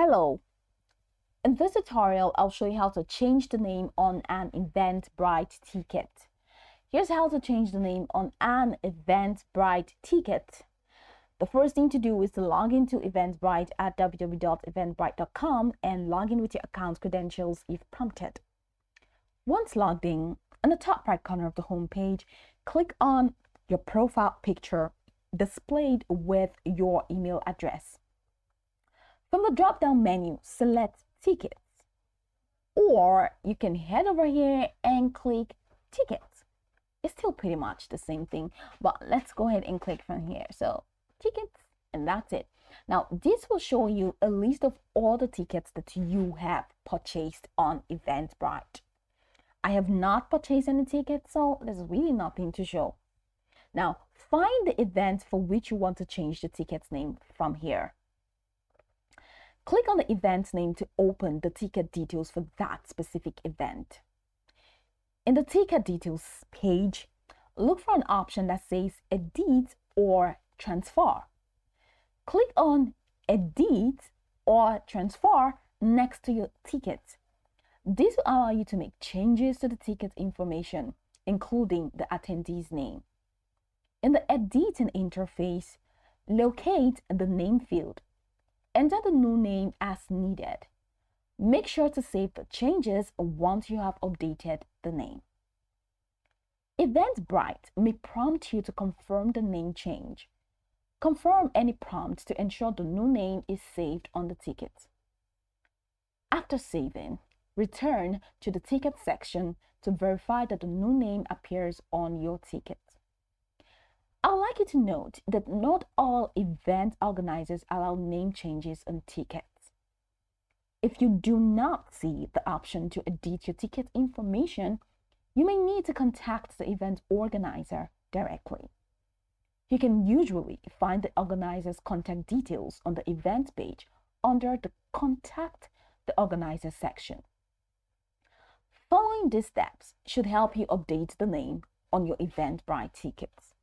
Hello, in this tutorial, I'll show you how to change the name on an Eventbrite ticket. Here's how to change the name on an Eventbrite ticket. The first thing to do is to log into Eventbrite at www.eventbrite.com and log in with your account credentials if prompted. Once logged in the top right corner of the home page, click on your profile picture displayed with your email address. From the drop-down menu, select Tickets, or you can head over here and click Tickets. It's still pretty much the same thing, but let's go ahead and click from here. So Tickets, and that's it. Now this will show you a list of all the tickets that you have purchased on Eventbrite. I have not purchased any tickets, so there's really nothing to show. Now find the event for which you want to change the ticket's name from here. Click on the event's name to open the ticket details for that specific event. In the ticket details page, look for an option that says Edit or Transfer. Click on Edit or Transfer next to your ticket. This will allow you to make changes to the ticket information, including the attendee's name. In the editing interface, locate the name field. Enter the new name as needed. Make sure to save the changes once you have updated the name. Eventbrite may prompt you to confirm the name change. Confirm any prompt to ensure the new name is saved on the ticket. After saving, return to the ticket section to verify that the new name appears on your ticket. I would like you to note that not all event organizers allow name changes on tickets. If you do not see the option to edit your ticket information, you may need to contact the event organizer directly. You can usually find the organizer's contact details on the event page under the Contact the Organizer section. Following these steps should help you update the name on your Eventbrite tickets.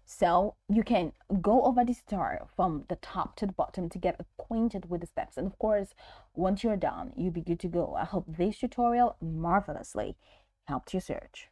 So you can go over this tutorial from the top to the bottom to get acquainted with the steps. And of course, once you're done, you'll be good to go. I hope this tutorial marvelously helped your search.